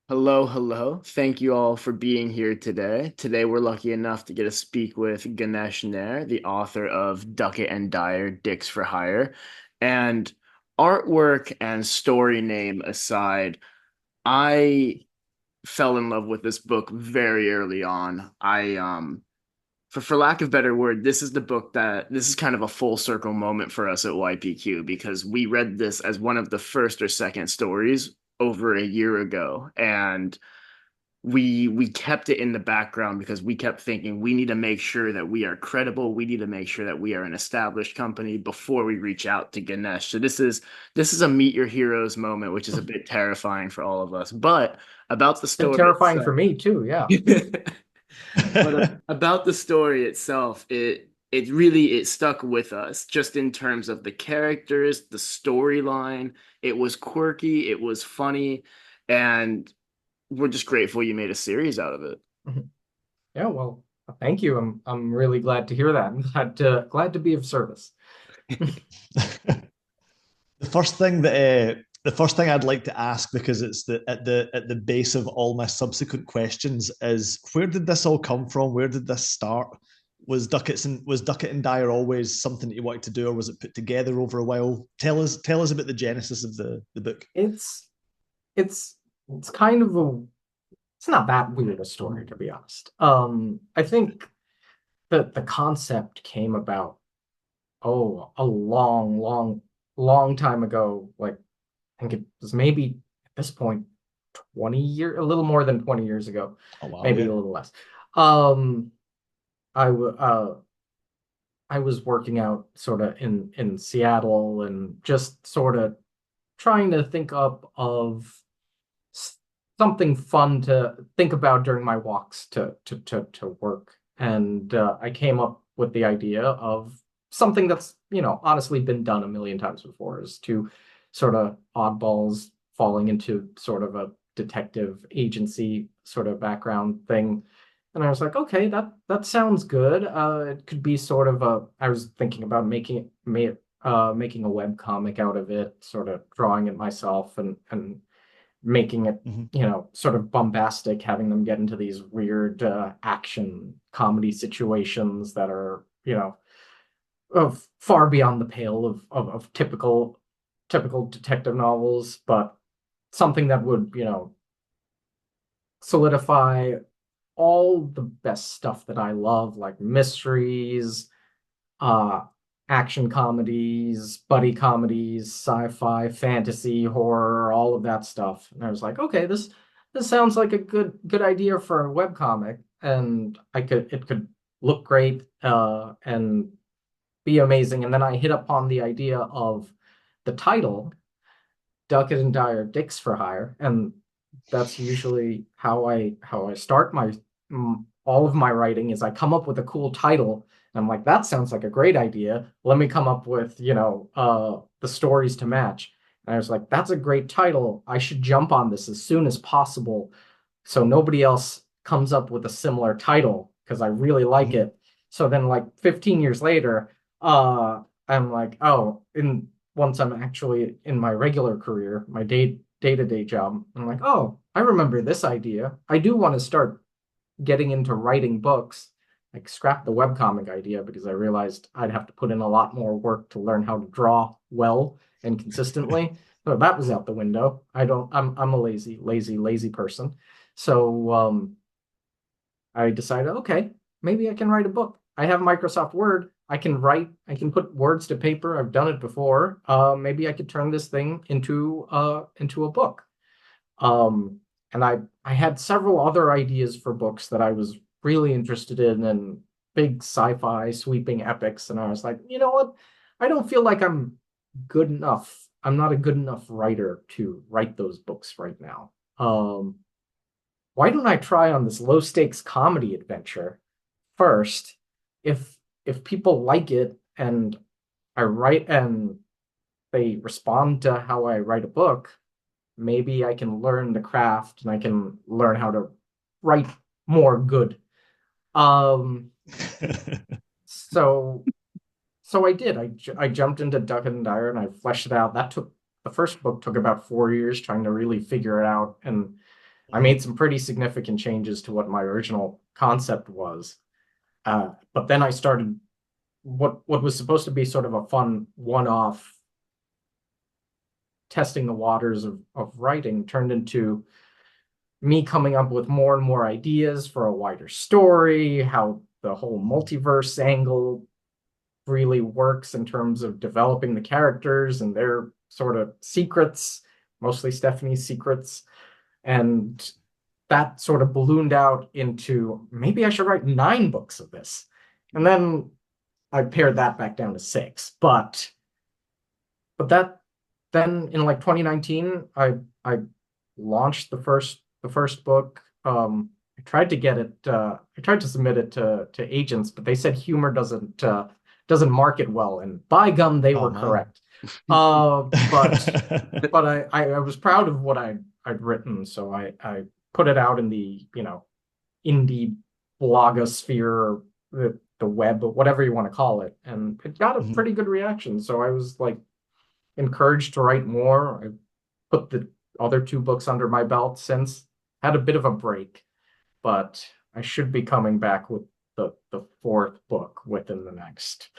Hello, hello. Thank you all for being here today. Today, we're lucky enough to get to speak with Ganesh Nair, the author of Duckett and Dyer, Dicks for Hire. And artwork and story name aside, I fell in love with this book very early on. For lack of better word, this is kind of a full circle moment for us at YPQ because we read this as one of the first or second stories over a year ago, and we kept it in the background because we kept thinking we need to make sure that we are credible. We need to make sure that we are an established company before we reach out to Ganesh. So this is a meet your heroes moment, which is a bit terrifying for all of us. But about the Bit story terrifying for itself, me too, yeah. but about the story itself, it stuck with us just in terms of the characters, the storyline. It was quirky, it was funny, and we're just grateful you made a series out of it. Yeah, well, thank you. I'm really glad to hear that. I'm glad to be of service. The first thing I'd like to ask, because it's at the base of all my subsequent questions, is where did this all come from? Where did this start? Was Duckett and Dyer always something that you wanted to do, or was it put together over a while? Tell us about the genesis of the book. It's it's it's kind of a it's not that weird a story, to be honest. I think that the concept came about, a long time ago. Like, I think it was maybe at this point 20 years, a little more than 20 years ago, Oh wow, maybe yeah. a little less. Um, I w I was working out sort of in Seattle and just sort of trying to think up of something fun to think about during my walks to work. And I came up with the idea of something that's, honestly been done a million times before, is to sort of oddballs falling into sort of a detective agency sort of background thing. And I was like, okay, that sounds good. It could be sort of I was thinking about making a web comic out of it, sort of drawing it myself and making it, Mhm. sort of bombastic, having them get into these weird action comedy situations that are, of far beyond the pale of typical detective novels, but something that would, solidify all the best stuff that I love, like mysteries, uh, action comedies, buddy comedies, sci-fi, fantasy, horror, all of that stuff. And I was like, okay, this sounds like a good idea for a webcomic, and it could look great and be amazing. And then I hit upon the idea of the title, Duckett and Dyer, Dicks for Hire, and that's usually how I start my all of my writing. Is I come up with a cool title, and I'm like, that sounds like a great idea. Let me come up with, the stories to match. And I was like, that's a great title. I should jump on this as soon as possible, so nobody else comes up with a similar title, because I really like Mhm. it. So then, like 15 years later, I'm like, oh, in once I'm actually in my regular career, my day-to-day job, I'm like, oh, I remember this idea. I do want to start getting into writing books. Like, scrap the webcomic idea because I realized I'd have to put in a lot more work to learn how to draw well and consistently. So that was out the window. I'm a lazy person. So I decided, okay, maybe I can write a book. I have Microsoft Word. I can put words to paper. I've done it before. Maybe I could turn this thing into a book. Um, and I had several other ideas for books that I was really interested in, and big sci-fi sweeping epics. And I was like, you know what? I don't feel like I'm good enough. I'm not a good enough writer to write those books right now. Why don't I try on this low stakes comedy adventure first? If people like it and I write and they respond to how I write a book, maybe I can learn the craft and I can learn how to write more good. Um, so So I did. I jumped into Duckett Dyer and I fleshed it out. The first book took about 4 years trying to really figure it out, and I Mhm. made some pretty significant changes to what my original concept was. But then I started what was supposed to be sort of a fun one-off testing the waters of writing turned into me coming up with more and more ideas for a wider story, how the whole multiverse angle really works in terms of developing the characters and their sort of secrets, mostly Stephanie's secrets. And that sort of ballooned out into maybe I should write 9 books of this. And then I pared that back down to 6. But that then in like 2019, I launched the first book. I tried to get it. I tried to submit it to agents, but they said humor doesn't market well. And by gum, they Oh were man. correct. Uh, but but I was proud of what I'd written, so I put it out in the indie blogosphere, the web, whatever you want to call it, and it got a Mhm. pretty good reaction. So I was like encouraged to write more. I put the other 2 books under my belt since, had a bit of a break, but I should be coming back with the fourth book within the next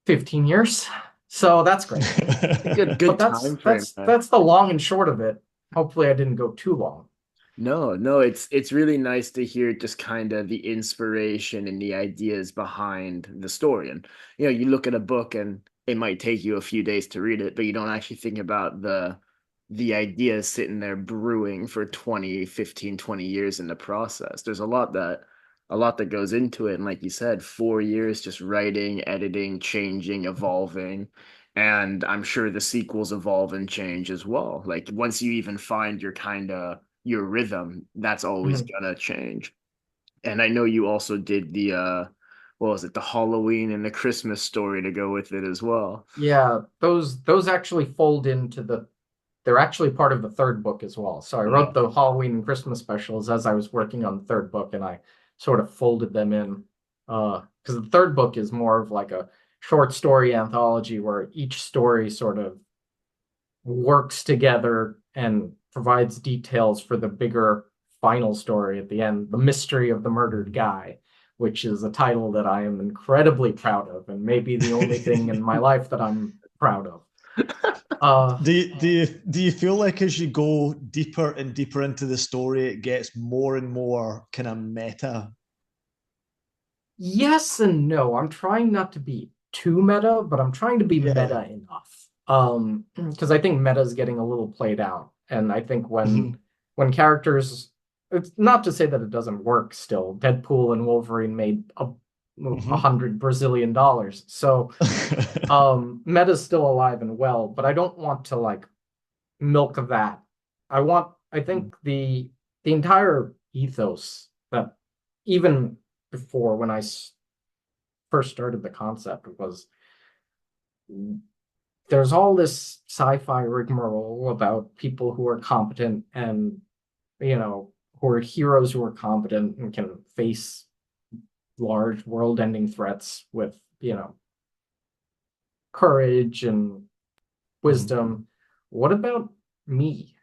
15 years. So that's great. A good But good that's time frame, that's man. that's the long and short of it. Hopefully I didn't go too long. No, no, it's really nice to hear just kind of the inspiration and the ideas behind the story. And you look at a book and it might take you a few days to read it, but you don't actually think about the ideas sitting there brewing for 20, 15, 20 years in the process. There's a lot that goes into it. And like you said, 4 years just writing, editing, changing, evolving. And I'm sure the sequels evolve and change as well. Like once you even find your rhythm, that's always Mhm. gonna change. And I know you also did the what was it, the Halloween and the Christmas story to go with it as well. Yeah, those actually fold into they're actually part of the third book as well. So I wrote Mhm. the Halloween and Christmas specials as I was working on the third book, and I sort of folded them in. Because the third book is more of like a short story anthology where each story sort of works together and provides details for the bigger final story at the end, The Mystery of the Murdered Guy, which is a title that I am incredibly proud of, and maybe the only thing in my life that I'm proud of. Uh, Do you feel like as you go deeper and deeper into the story, it gets more and more kind of meta? yes and no. I'm trying not to be too meta, but I'm trying to be Yeah. meta enough. Because I think meta is getting a little played out, and I think when Mhm. when characters, it's not to say that it doesn't work still. Deadpool and Wolverine made a Mhm. hundred Brazilian dollars, so meta's still alive and well. But I don't want to like milk that. I think the entire ethos that even before when I first started the concept was there's all this sci-fi rigmarole about people who are competent and who are heroes who are competent and can face large world-ending threats with courage and Mhm. wisdom. What about me?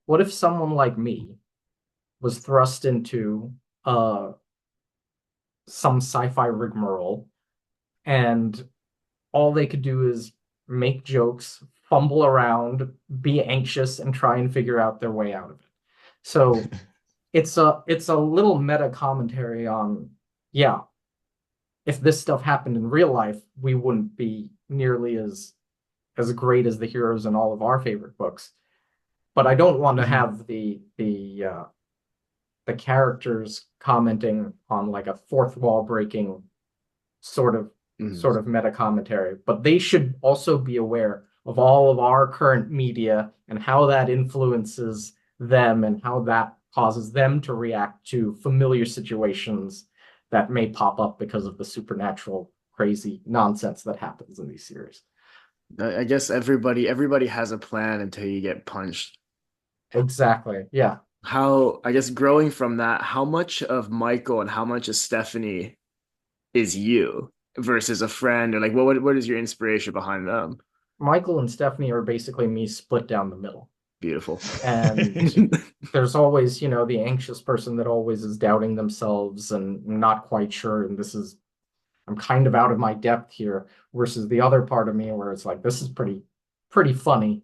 What if someone like me was thrust into uh some sci-fi rigmarole and all they could do is make jokes, fumble around, be anxious, and try and figure out their way out of it. So it's a little meta commentary on, yeah, if this stuff happened in real life, we wouldn't be nearly as great as the heroes in all of our favorite books. But I don't want to Mhm. have the characters commenting on like a fourth wall breaking sort of Mhm. sort of meta commentary, but they should also be aware of all of our current media and how that influences them and how that causes them to react to familiar situations that may pop up because of the supernatural crazy nonsense that happens in these series. I guess everybody has a plan until you get punched. Exactly. Yeah. I guess growing from that, how much of Michael and how much of Stephanie is you? versus a friend, or like what is your inspiration behind them? Michael and Stephanie are basically me split down the middle. Beautiful. And there's always, the anxious person that always is doubting themselves and not quite sure. And I'm kind of out of my depth here, versus the other part of me where it's like, this is pretty funny.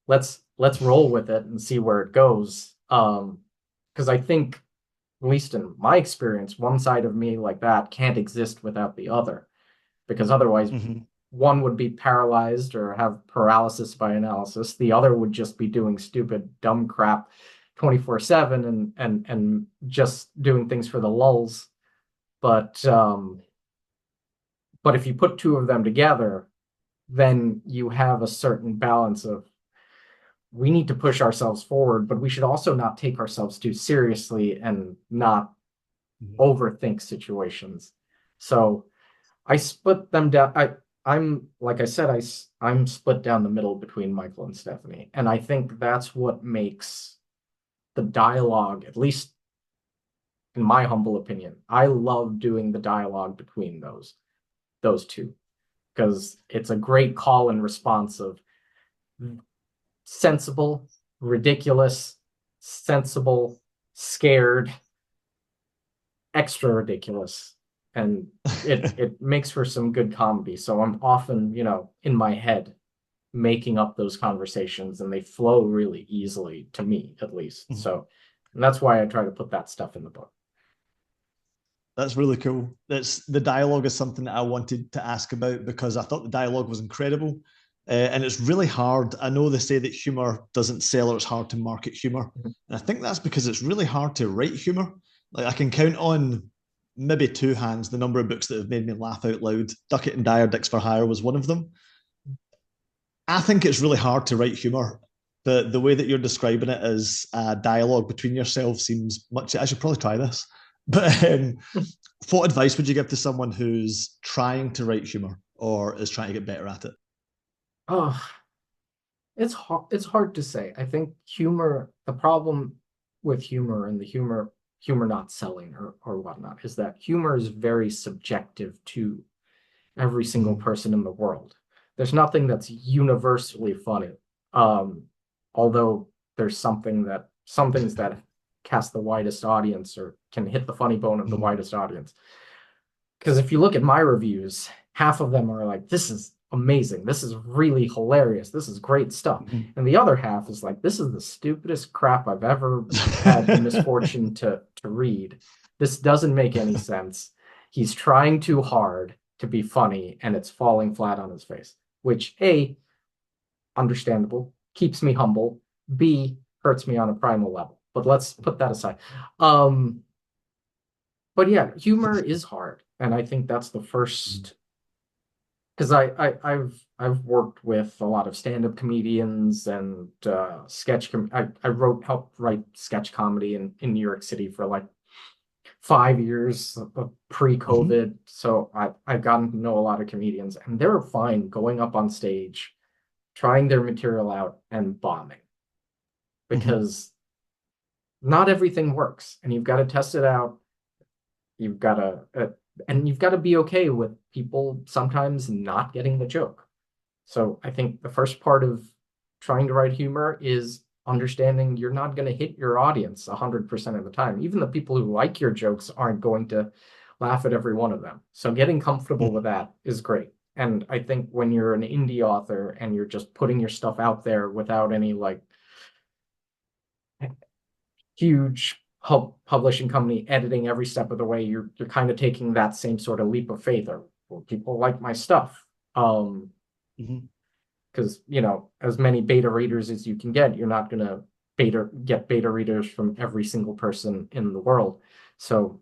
Let's roll with it and see where it goes. Because I think, at least in my experience, one side of me like that can't exist without the other, because otherwise Mhm. one would be paralyzed or have paralysis by analysis. The other would just be doing stupid, dumb crap 24/7 and just doing things for the lulls. But if you put two of them together, then you have a certain balance of, we need to push ourselves forward, but we should also not take ourselves too seriously and not Mhm. overthink situations. So I split them down. I'm like I said, I'm split down the middle between Michael and Stephanie, and I think that's what makes the dialogue, at least in my humble opinion, I love doing the dialogue between those two, because it's a great call and response of sensible, ridiculous, sensible, scared, extra ridiculous, and it makes for some good comedy. So I'm often, in my head making up those conversations, and they flow really easily to me, at least. Mhm. So, and that's why I try to put that stuff in the book. That's really cool. That's the dialogue is something that I wanted to ask about because I thought the dialogue was incredible. And it's really hard. I know they say that humor doesn't sell or it's hard to market humor. And I think that's because it's really hard to write humor. Like I can count on maybe two hands the number of books that have made me laugh out loud. Duckett and Dyer, Dicks for Hire was one of them. I think it's really hard to write humor. The way that you're describing it as a dialogue between yourselves seems much. I should probably try this. But what advice would you give to someone who's trying to write humor or is trying to get better at it? Oh, it's hard to say. I think the problem with humor and the humor not selling or whatnot is that humor is very subjective to every single Mm-hmm. person in the world. There's nothing that's universally funny. Um, Although there's some things that cast the widest audience or can hit the funny bone of the Mm-hmm. widest audience. Because if you look at my reviews, half of them are like, this is amazing. This is really hilarious. This is great stuff. And the other half is like, this is the stupidest crap I've ever had the misfortune to read. This doesn't make any sense. He's trying too hard to be funny and it's falling flat on his face, which A, understandable, keeps me humble, B, hurts me on a primal level. But let's put that aside. Um, but yeah, humor is hard. And I think that's the first, because I've worked with a lot of stand-up comedians and I helped write sketch comedy in New York City for like 5 years Mm-hmm. pre-COVID. So I've gotten to know a lot of comedians, and they're fine going up on stage, trying their material out and bombing, Mm-hmm. because not everything works, and you've got to test it out. You've got to and you've got to be okay with people sometimes not getting the joke. So I think the first part of trying to write humor is understanding you're not going to hit your audience 100% of the time. Even the people who like your jokes aren't going to laugh at every one of them. So getting comfortable with that is great. And I think when you're an indie author and you're just putting your stuff out there without any like huge publishing company editing every step of the way, you're kind of taking that same sort of leap of faith, or well, people like my stuff. Mm-hmm. Because as many beta readers as you can get, you're not going to beta readers from every single person in the world. So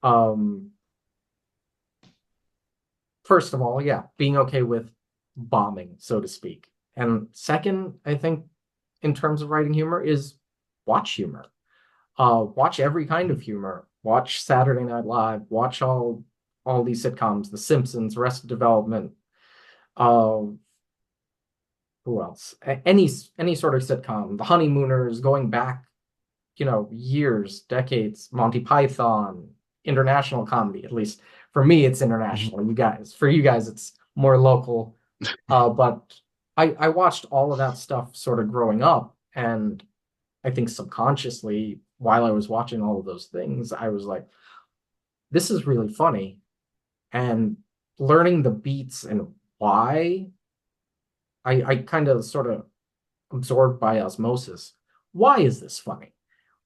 um first of all, yeah, being okay with bombing, so to speak. And second, I think in terms of writing humor is watch humor. Watch every kind of humor. Watch Saturday Night Live. Watch all these sitcoms, The Simpsons, Arrested Development. Uh, who else? Any sort of sitcom. The Honeymooners, going back, years, decades. Monty Python, international comedy, at least For me, it's international. For you guys, it's more local. But I watched all of that stuff sort of growing up, and I think subconsciously, while I was watching all of those things, I was like, this is really funny. And learning the beats and why, I kind of sort of absorbed by osmosis. Why is this funny?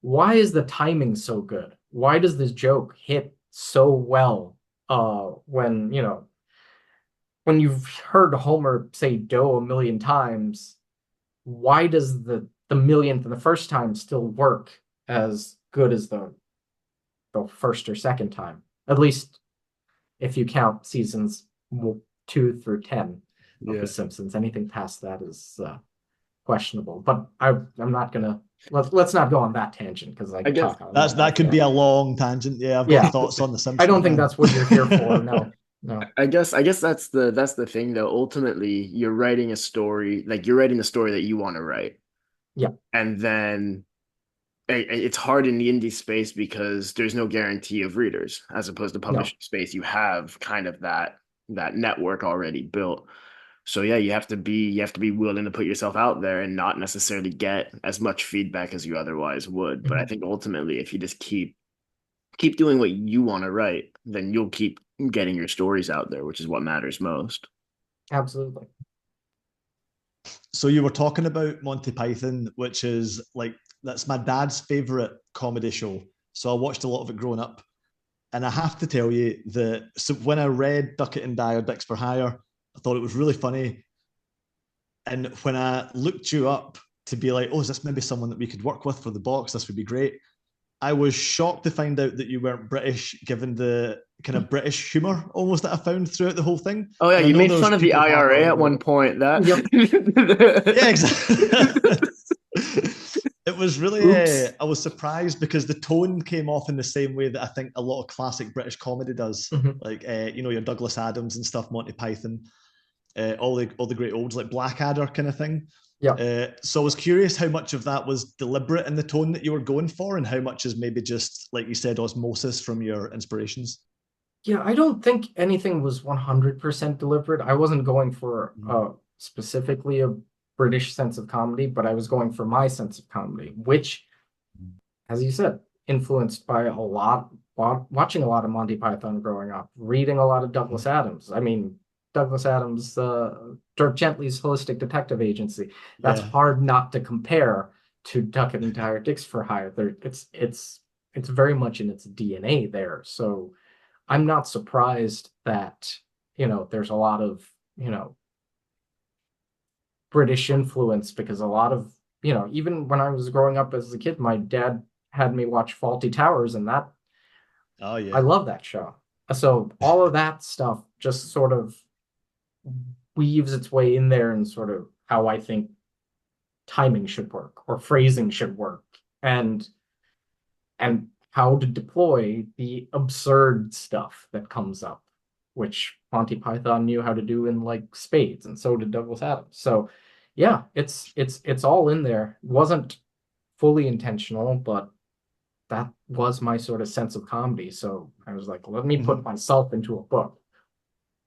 Why is the timing so good? Why does this joke hit so well? When when you've heard Homer say "dough" a million times, why does the millionth and the first time still work as good as the first or second time? At least if you count seasons 2 through 10 of The Yeah. Simpsons. Anything past that is questionable. But I'm not gonna let's not go on that tangent because I I could guess talk on That's that all that could be day. a long tangent. Yeah, I've got Yeah, thoughts on The I Simpsons, don't think man. that's what you're here for. No, no. I guess that's the thing though. Ultimately, you're writing a story, like you're writing the story that you want to write. Yeah. And then it's hard in the indie space because there's no guarantee of readers as opposed to No. publishing space. You have kind of that network already built. So yeah, you have to be willing to put yourself out there and not necessarily get as much feedback as you otherwise would. But I Mhm. think ultimately if you just keep doing what you want to write, then you'll keep getting your stories out there, which is what matters most. Absolutely. So you were talking about Monty Python, which is like that's my dad's favorite comedy show. So I watched a lot of it growing up. And I have to tell you that so when I read Duckett and Dyer, Dicks for Hire, I thought it was really funny. And when I looked you up to be like, oh, is this maybe someone that we could work with for the box? This would be great. I was shocked to find out that you weren't British, given the kind of British humor almost that I found throughout the whole thing. Oh yeah, And I you know made there's fun of the people IRA harping at one about point. That Yep. yeah, exactly. It was really, Oops. I was surprised because the tone came off in the same way that I think a lot of classic British comedy does. Mhm. Like, your Douglas Adams and stuff, Monty Python, all the great olds like Blackadder kind of thing. Yeah. So I was curious how much of that was deliberate in the tone that you were going for, and how much is maybe just like you said, osmosis from your inspirations. Yeah, I don't think anything was 100% deliberate. I wasn't going for Mm-hmm. specifically a British sense of comedy, but I was going for my sense of comedy, which, as you said, influenced by watching a lot of Monty Python growing up, reading a lot of Douglas Adams. I mean, Douglas Adams, Dirk Gently's Holistic Detective Agency. That's Yeah. hard not to compare to Duckett and Dyer Dicks for Hire. It's very much in its DNA there. So I'm not surprised that, there's a lot of, British influence because a lot of, even when I was growing up as a kid, my dad had me watch Faulty Towers, and that Oh I yeah. love that show. So all of that stuff just sort of weaves its way in there and sort of how I think timing should work or phrasing should work and how to deploy the absurd stuff that comes up, which Monty Python knew how to do in like spades, and so did Douglas Adams. So yeah, it's all in there. It wasn't fully intentional, but that was my sort of sense of comedy. So I was like, let me put Mhm. myself into a book,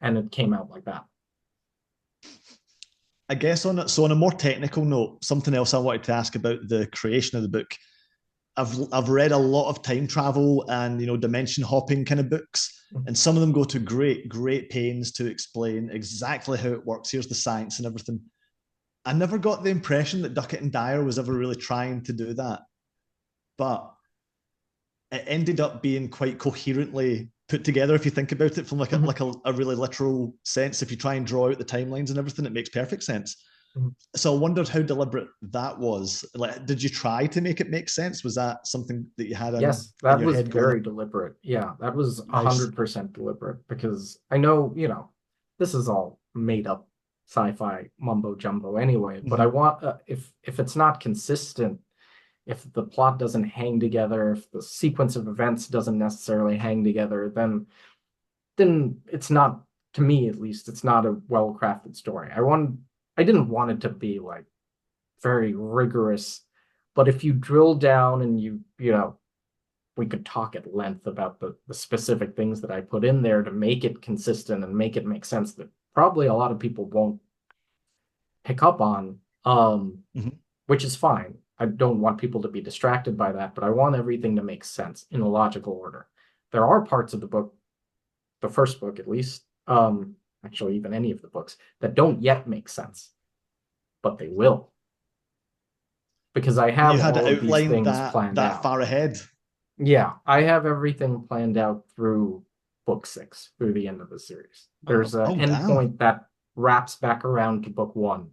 and it came out like that. I guess on a more technical note, something else I wanted to ask about the creation of the book. I've read a lot of time travel and dimension hopping kind of books, and some of them go to great pains to explain exactly how it works. Here's the science and everything. I never got the impression that Duckett and Dyer was ever really trying to do that, but it ended up being quite coherently put together if you think about it from like a Mhm. like a really literal sense. If you try and draw out the timelines and everything, it makes perfect sense. Mhm. So I wondered how deliberate that was. Like, did you try to make it make sense? Was that something that you had Yes, in that your was head going very in? deliberate. Yeah, that was a Nice. 100% deliberate because I know, this is all made up sci-fi mumbo jumbo anyway, but I Mm-hmm. want if it's not consistent, if the plot doesn't hang together, if the sequence of events doesn't necessarily hang together, then it's not, to me at least, it's not a well-crafted story. I didn't want it to be like very rigorous, but if you drill down and you know we could talk at length about the specific things that I put in there to make it consistent and make it make sense that probably a lot of people won't pick up on, Mhm. which is fine. I don't want people to be distracted by that, but I want everything to make sense in a logical order. There are parts of the book, the first book at least, actually even any of the books, that don't yet make sense, but they will, because I And you have had all it of these outlined things that planned that out. far ahead. Yeah, I have everything planned out through book six, through the end of the series. Oh, There's an Oh, damn. endpoint that wraps back around to book one,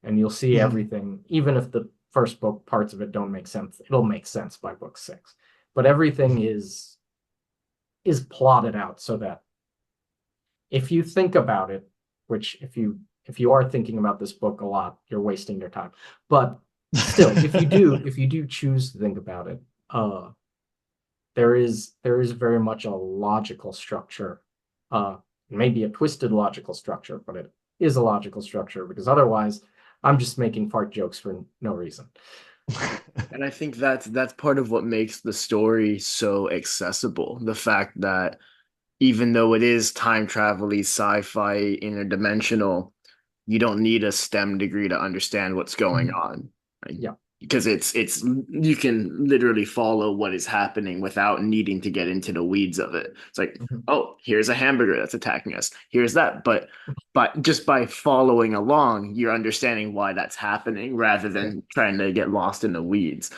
and you'll see Mhm. everything, even if the first book parts of it don't make sense, it'll make sense by book six. But everything Mhm. is plotted out so that if you think about it, which if you are thinking about this book a lot, you're wasting your time. But still, if you do choose to think about it, there is very much a logical structure, maybe a twisted logical structure, but it is a logical structure because otherwise, I'm just making fart jokes for no reason. and I think that's part of what makes the story so accessible. The fact that even though it is time travel-y, sci-fi, interdimensional, you don't need a STEM degree to understand what's going Mhm. on. Right? Yeah. Because it's you can literally follow what is happening without needing to get into the weeds of it. It's like, Mhm. oh, here's a hamburger that's attacking us. Here's that. But just by following along, you're understanding why that's happening rather Yeah. than trying to get lost in the weeds.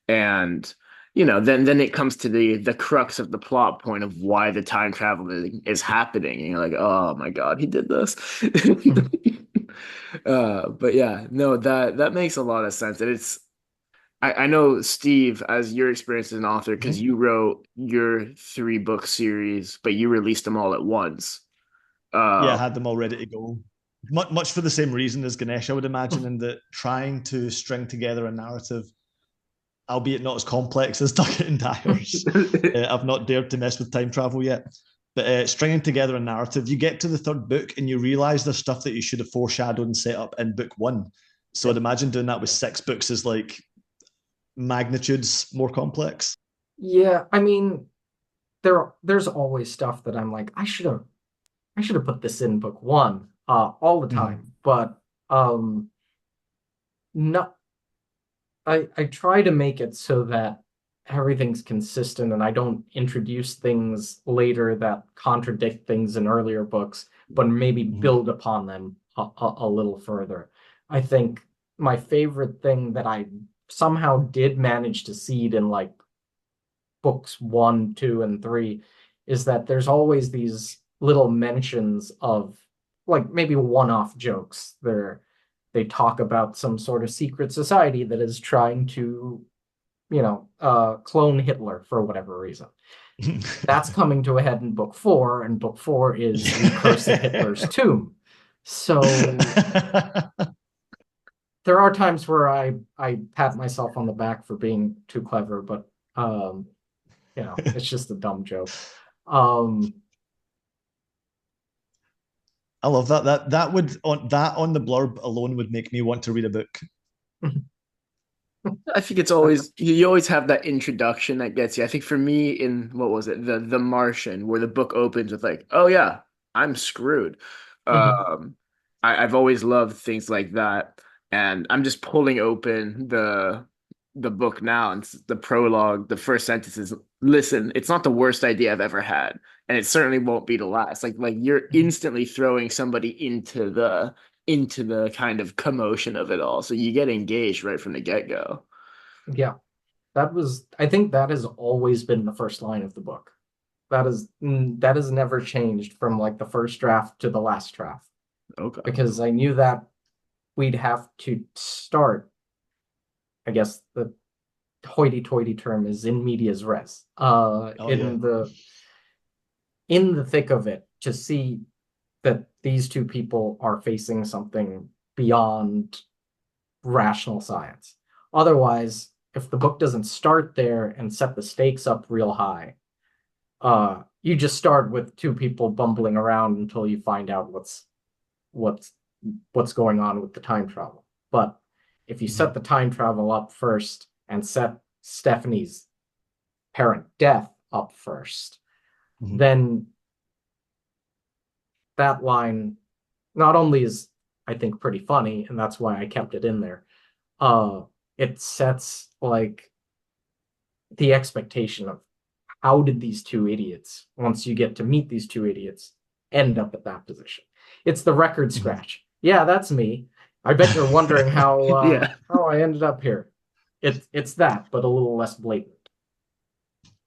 And then it comes to the crux of the plot point of why the time traveling is happening. And you're like, oh my God, he did this. Mhm. But yeah, no, that makes a lot of sense. And I know Steve, as your experience as an author, because Mhm. you wrote your 3 book series, but you released them all at once. Yeah, Uh, I had them all ready to go. Much for the same reason as Ganesh, I would imagine, in that trying to string together a narrative, albeit not as complex as Duckett and Dyer's. I've not dared to mess with time travel yet. But stringing together a narrative, you get to the third book and you realize there's stuff that you should have foreshadowed and set up in book one. So I'd Yeah. imagine doing that with 6 books is like magnitudes more complex. Yeah, I mean, there's always stuff that I'm like, I should have put this in book one, all the Mhm. time. But not I try to make it so that everything's consistent and I don't introduce things later that contradict things in earlier books, but maybe Mhm. build upon them a little further. I think my favorite thing that I somehow did manage to seed in like books one, two, and three is that there's always these little mentions of like maybe one-off jokes. They talk about some sort of secret society that is trying to, clone Hitler for whatever reason. That's coming to a head in book four, and book four is the curse of Hitler's tomb. So there are times where I pat myself on the back for being too clever, but it's just a dumb joke. Um, I love that. That on the blurb alone would make me want to read a book. I think it's always you always have that introduction that gets you. I think for me in what was it, the Martian, where the book opens with like, oh yeah, I'm screwed. Um, I've always loved things like that, and I'm just pulling open the book now, and the prologue. The first sentence is, "Listen, it's not the worst idea I've ever had, and it certainly won't be the last." Like you're instantly throwing somebody into the kind of commotion of it all. So you get engaged right from the get-go. yeah, I think that has always been the first line of the book. That has never changed from like the first draft to the last draft Okay. because I knew that we'd have to start, I guess the hoity-toity term is in medias res, Oh yeah. in the thick of it to see that these two people are facing something beyond rational science. Otherwise, if the book doesn't start there and set the stakes up real high, you just start with two people bumbling around until you find out what's what's going on with the time travel. But if you set Mhm. the time travel up first and set Stephanie's parent death up first, Mhm. then that line not only is, I think, pretty funny, and that's why I kept it in there, uh, it sets like the expectation of how did these two idiots, once you get to meet these two idiots, end up at that position. It's the record Mhm. scratch. Yeah, that's me. I bet you're wondering Yeah. how I ended up here. It's that, but a little less blatant.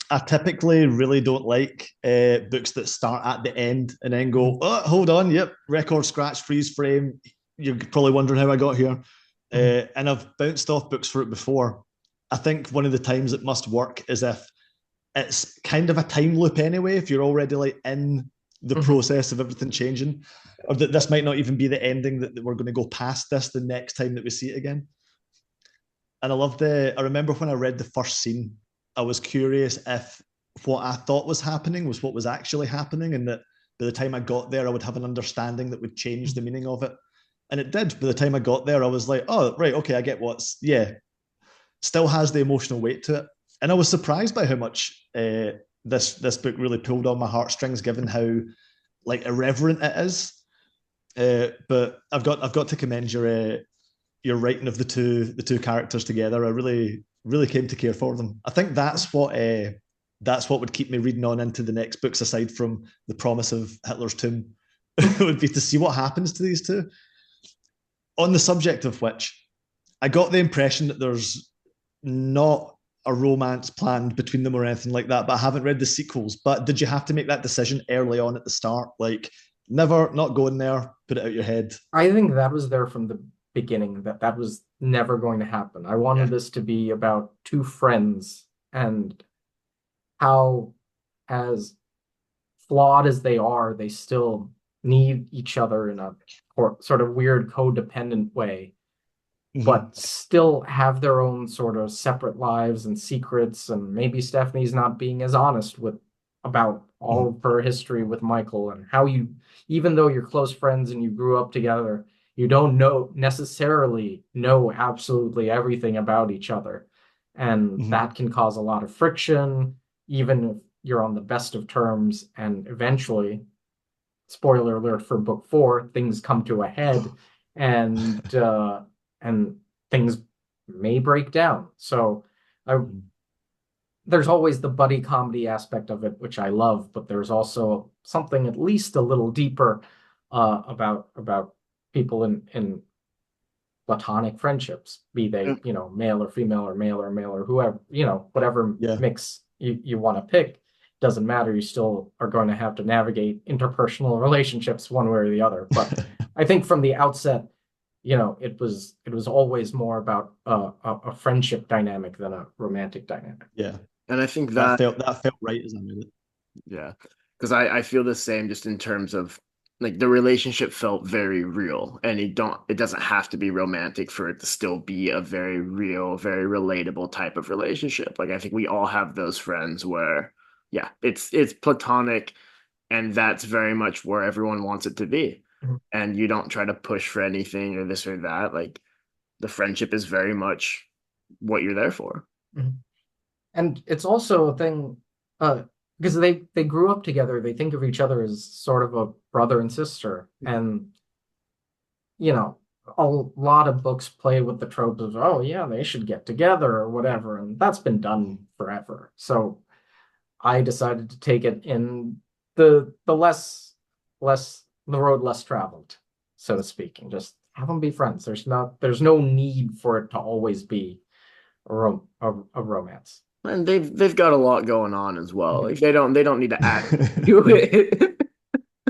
I typically really don't like books that start at the end and then go, Mhm. oh, hold on, yep, record scratch, freeze frame. You're probably wondering how I got here. Mhm. And I've bounced off books for it before. I think one of the times it must work is if it's kind of a time loop anyway, if you're already like in the Mhm. process of everything changing, or that this might not even be the ending, that we're going to go past this the next time that we see it again. And I remember when I read the first scene, I was curious if what I thought was happening was what was actually happening, and that by the time I got there, I would have an understanding that would change the meaning of it. And it did. By the time I got there, I was like, oh, right, okay, I get yeah, still has the emotional weight to it. And I was surprised by how much this book really pulled on my heartstrings, given how like irreverent it is. But I've got to commend your writing of the two characters together. I really came to care for them. I think that's what would keep me reading on into the next books, aside from the promise of Hitler's tomb, would be to see what happens to these two. On the subject of which, I got the impression that there's not a romance planned between them or anything like that, but I haven't read the sequels. But did you have to make that decision early on at the start? Like, never, not going there, put it out your head. I think that was there from the beginning, that that was never going to happen. I wanted Yeah. this to be about two friends and how, as flawed as they are, they still need each other in a sort of weird codependent way, Mm-hmm. but still have their own sort of separate lives and secrets. And maybe Stephanie's not being as honest with about all Mm-hmm. of her history with Michael, and how you, even though you're close friends and you grew up together, you don't necessarily know absolutely everything about each other. And Mm-hmm. that can cause a lot of friction, even if you're on the best of terms. And eventually, spoiler alert for book four, things come to a head, and and things may break down. So I, there's always the buddy comedy aspect of it, which I love, but there's also something at least a little deeper about people in platonic friendships, be they, male or female or male or male or whoever, whatever Yeah. mix you want to pick. Doesn't matter. You still are going to have to navigate interpersonal relationships one way or the other. But I think from the outset, it was always more about a friendship dynamic than a romantic dynamic. Yeah. And I think That that, felt that felt right as I read it. yeah, because I feel the same just in terms of like the relationship felt very real, and it doesn't have to be romantic for it to still be a very real, very relatable type of relationship. Like I think we all have those friends where, yeah, it's platonic, and that's very much where everyone wants it to be. Mhm. And you don't try to push for anything or this or that. Like the friendship is very much what you're there for. Mhm. And it's also a thing, uh, because they grew up together. They think of each other as sort of a brother and sister, and you know, a lot of books play with the tropes of, oh yeah, they should get together or Yeah. whatever, and that's been done forever. So I decided to take it in the the road less traveled, so to speak, and just have them be friends. There's no need for it to always be a romance. And they've got a lot going on as well. Mhm. Like they don't need to add to it.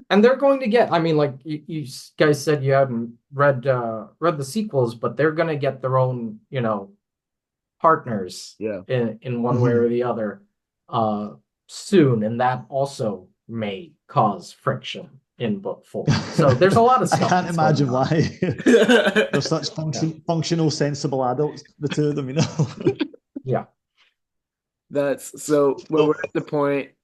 And they're going to get, I mean, like you guys said you hadn't read the sequels, but they're going to get their own, partners Yeah. in one way or Mm-hmm. the other uh soon, and that also may cause friction in book four. So there's a lot of I stuff can't that's going imagine on. why. They're such Yeah. functional, sensible adults, the two of them, you know. Yeah. That's so So,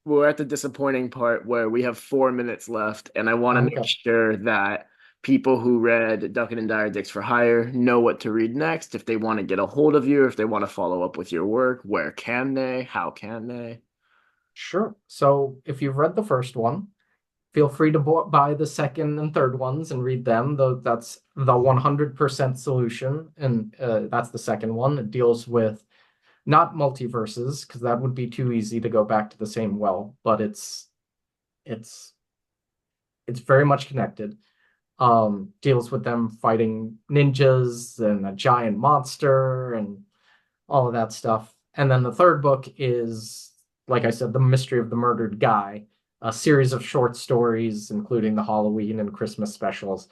we're at the disappointing part where we have 4 minutes left, and I want to make Okay. sure that people who read Duckett and Dyer Dicks for Hire know what to read next. If they want to get a hold of you, if they want to follow up with your work, where can they? How can they? Sure. So if you've read the first one, feel free to buy the second and third ones and read them. Though that's the 100% solution, and that's the second one. It deals with not multiverses because that would be too easy to go back to the same well, but it's it's very much connected. Deals with them fighting ninjas and a giant monster and all of that stuff. And then the third book is, like I said, The Mystery of the Murdered Guy, a series of short stories, including the Halloween and Christmas specials,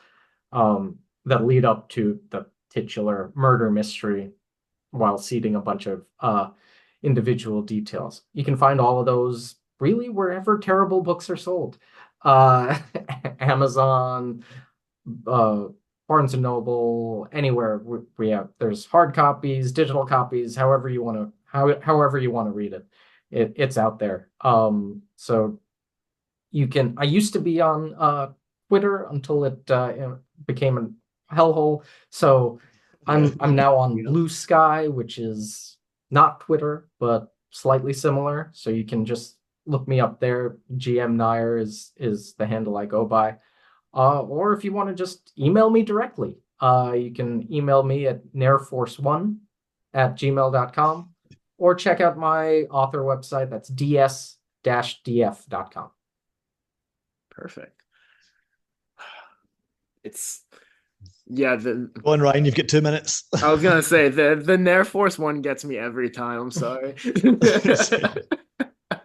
that lead up to the titular murder mystery while seeding a bunch of individual details. You can find all of those really wherever terrible books are sold. Uh, Amazon, uh, Barnes and Noble, anywhere we have. There's hard copies, digital copies, however you want to read it. It's out there. So you can. I used to be on Twitter until it became a hellhole. So I'm now on Blue Sky, which is not Twitter, but slightly similar. So you can just look me up there. GM Nair is the handle I go by. Or if you want to just email me directly, you can email me at nairforce1@gmail.com or check out my author website. That's ds-df.com. Perfect. It's yeah, the Go on, Ryan, you've got 2 minutes. I was gonna say the Nair Force one gets me every time. I'm sorry.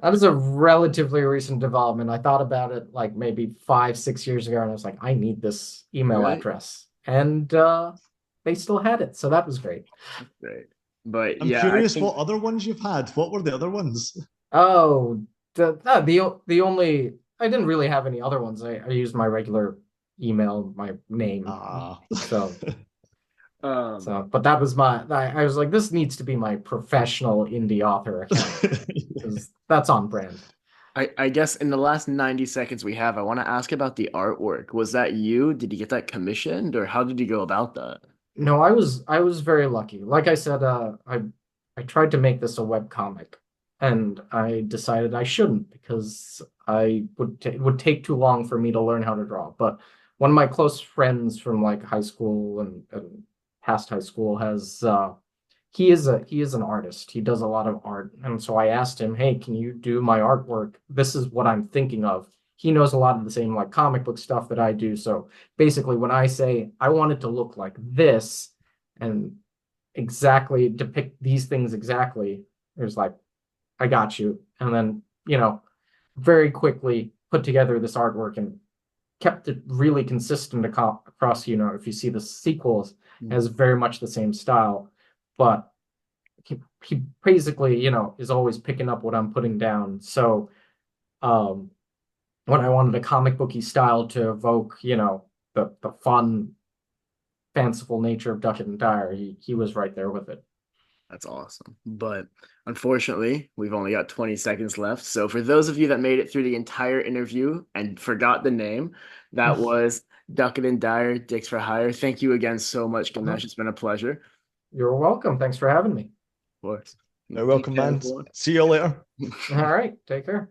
That is a relatively recent development. I thought about it like maybe 5, 6 years ago, and I was like, I need this email Really? address. And they still had it, so that was great. Great. But I'm yeah, I curious think what other ones you've had. What were the other ones? Oh, the only I didn't really have any other ones. I used my regular email, my name. Ah. So um but that was I was like, this needs to be my professional indie author account because that's on brand. I guess in the last 90 seconds we have, I want to ask about the artwork. Was that you? Did you get that commissioned, or how did you go about that? No, I was very lucky. Like I said, I tried to make this a web comic, and I decided I shouldn't because it would take too long for me to learn how to draw. But one of my close friends from like high school and past high school has he is an artist. He does a lot of art. And so I asked him, "Hey, can you do my artwork? This is what I'm thinking of." He knows a lot of the same like comic book stuff that I do. So basically when I say I want it to look like this and exactly depict these things exactly, there's like, I got you. And then, very quickly put together this artwork and kept it really consistent across, if you see the sequels, has very much the same style, but he basically, is always picking up what I'm putting down. So um, when I wanted a comic booky style to evoke, the fun, fanciful nature of Duckett and Dyer, he was right there with it. That's awesome. But unfortunately, we've only got 20 seconds left. So for those of you that made it through the entire interview and forgot the name, that was Duckett and Dyer, Dicks for Hire. Thank you again so much, Ganesh. It's been a pleasure. You're welcome. Thanks for having me. Of course. You're Take welcome, care, man. everyone. See you later. All right. Take care.